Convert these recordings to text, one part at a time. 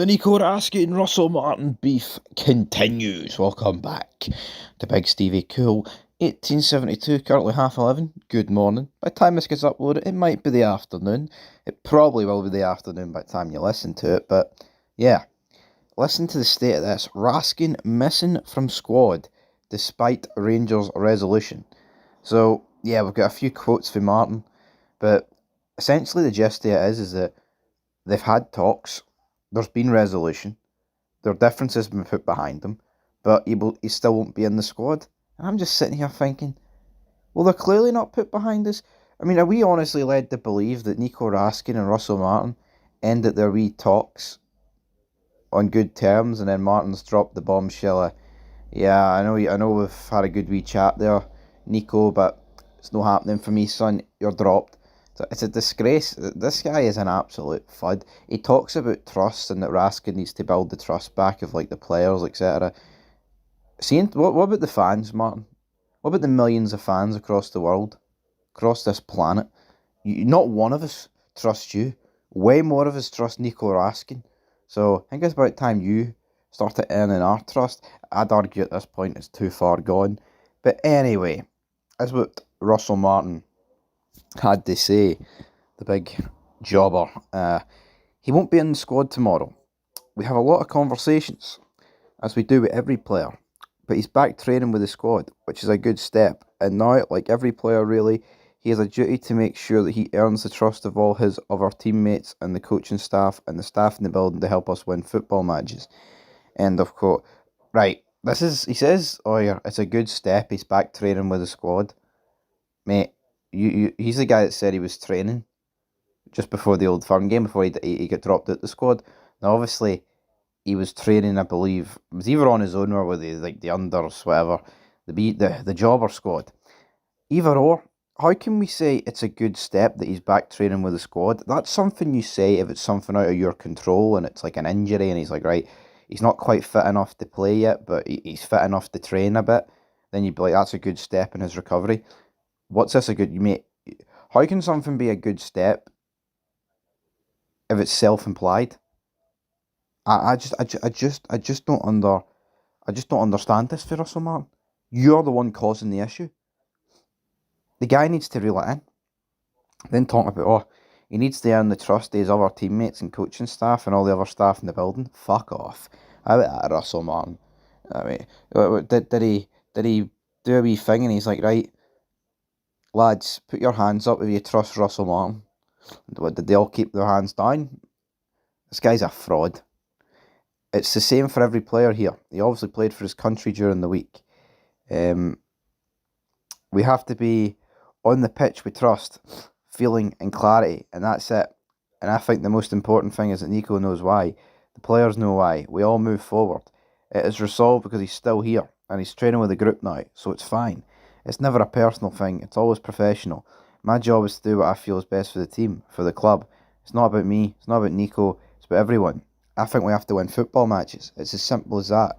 The Nico Raskin Russell Martin beef continues. Welcome back to Big Stevie Cool. 1872, currently half 11. Good morning. By the time this gets uploaded, it might be the afternoon. It probably will be the afternoon by the time you listen to it, but yeah. Listen to the state of this. Raskin missing from squad despite Rangers' resolution. So, yeah, we've got a few quotes from Martin, but essentially the gist of it is that they've had talks. There's been resolution. Their differences have been put behind them, but he still won't be in the squad. And I'm just sitting here thinking, well, they're clearly not put behind us. I mean, are we honestly led to believe that Nico Raskin and Russell Martin ended their wee talks on good terms, and then Martin's dropped the bombshell of, yeah, I know we've had a good wee chat there, Nico, but it's not happening for me, son. You're dropped. It's a disgrace. This guy is an absolute fud. He talks about trust and that Raskin needs to build the trust back of like the players, etc. Seeing what about the fans, Martin? What about the millions of fans across the world, across this planet? Not one of us trusts you. Way more of us trust Nico Raskin. So I think it's about time you started earning our trust. I'd argue at this point it's too far gone. But anyway, that's what Russell Martin had to say, the big jobber. He won't be in the squad tomorrow. We have a lot of conversations, as we do with every player, but he's back training with the squad, which is a good step. And now, like every player really, he has a duty to make sure that he earns the trust of all his other teammates and the coaching staff and the staff in the building to help us win football matches. End of quote. Right, he says, oh yeah, it's a good step, he's back training with the squad. Mate, he's the guy that said he was training just before the Old Firm game, before he got dropped out the squad. Now, obviously, he was training, I believe, it was either on his own or with the unders, whatever, the jobber squad. Either or, how can we say it's a good step that he's back training with the squad? That's something you say if it's something out of your control and it's like an injury and he's like, right, he's not quite fit enough to play yet, but he's fit enough to train a bit. Then you'd be like, that's a good step in his recovery. What's this a good, mate? How can something be a good step if it's self-implied? I just don't understand this for Russell Martin. You're the one causing the issue. The guy needs to reel it in. Then talking about, he needs to earn the trust of his other teammates and coaching staff and all the other staff in the building. Fuck off. How about that, Russell Martin? I mean, did he do a wee thing and he's like, right, lads, put your hands up if you trust Russell Martin. Did they all keep their hands down? This guy's a fraud. It's the same for every player here. He obviously played for his country during the week. We have to be on the pitch with trust, feeling and clarity, and that's it. And I think the most important thing is that Nico knows why. The players know why. We all move forward. It is resolved because he's still here, and he's training with the group now, so it's fine. It's never a personal thing, it's always professional. My job is to do what I feel is best for the team, for the club. It's not about me, it's not about Nico, it's about everyone. I think we have to win football matches. It's as simple as that.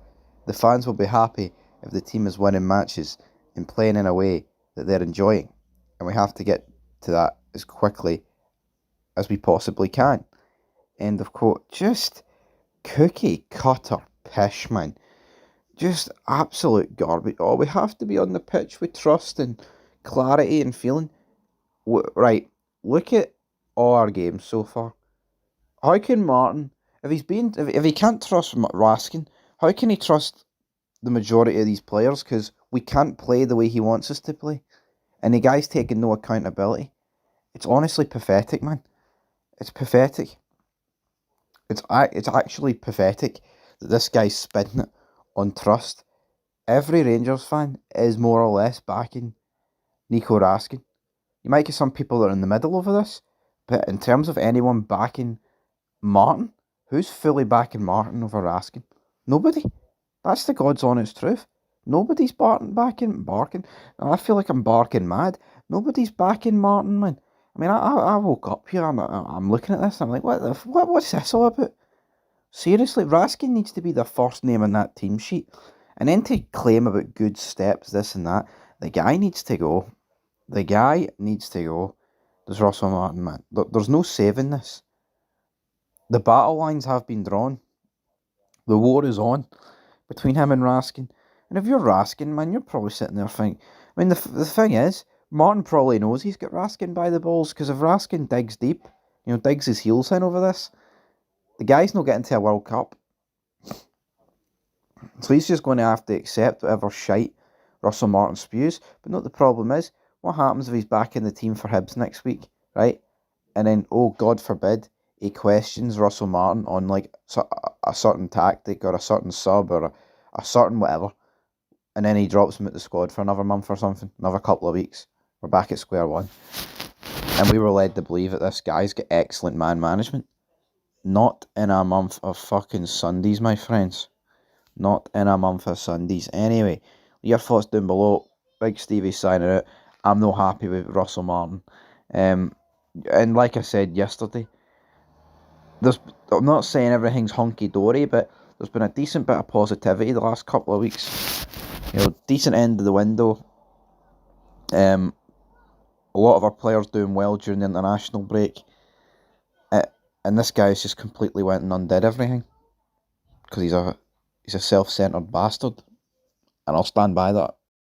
The fans will be happy if the team is winning matches and playing in a way that they're enjoying. And we have to get to that as quickly as we possibly can. End of quote. Just cookie cutter pish, man. Just absolute garbage. We have to be on the pitch with trust and clarity and feeling. Right, look at all our games so far. How can Martin, if he can't trust Raskin, how can he trust the majority of these players? Because we can't play the way he wants us to play, and the guy's taking no accountability. It's honestly pathetic, man. It's pathetic. It's actually pathetic that this guy's spinning it on trust. Every Rangers fan is more or less backing Nico Raskin. You might get some people that are in the middle over this, but in terms of anyone backing Martin, who's fully backing Martin over Raskin? Nobody. That's the God's honest truth. Nobody's backing. I feel like I'm barking mad. Nobody's backing Martin, man. I mean, I woke up here and I'm looking at this and I'm like, what's this all about? Seriously, Raskin needs to be the first name on that team sheet. And then to claim about good steps, this and that, the guy needs to go. The guy needs to go. There's Russell Martin, man. There's no saving this. The battle lines have been drawn. The war is on between him and Raskin. And if you're Raskin, man, you're probably sitting there thinking. I mean, the thing is, Martin probably knows he's got Raskin by the balls, because if Raskin digs deep, digs his heels in over this, the guy's not getting to a World Cup. So he's just going to have to accept whatever shite Russell Martin spews. But no, the problem is, what happens if he's back in the team for Hibs next week, right? And then, oh, God forbid, he questions Russell Martin on like a certain tactic or a certain sub or a certain whatever. And then he drops him at the squad for another month or something, another couple of weeks. We're back at square one. And we were led to believe that this guy's got excellent man management. Not in a month of fucking Sundays, my friends. Not in a month of Sundays. Anyway, your thoughts down below. Big Stevie signing out. I'm not happy with Russell Martin. And like I said yesterday, I'm not saying everything's hunky-dory, but there's been a decent bit of positivity the last couple of weeks. Decent end of the window. A lot of our players doing well during the international break. And this guy's just completely went and undid everything. Because he's a self-centred bastard. And I'll stand by that.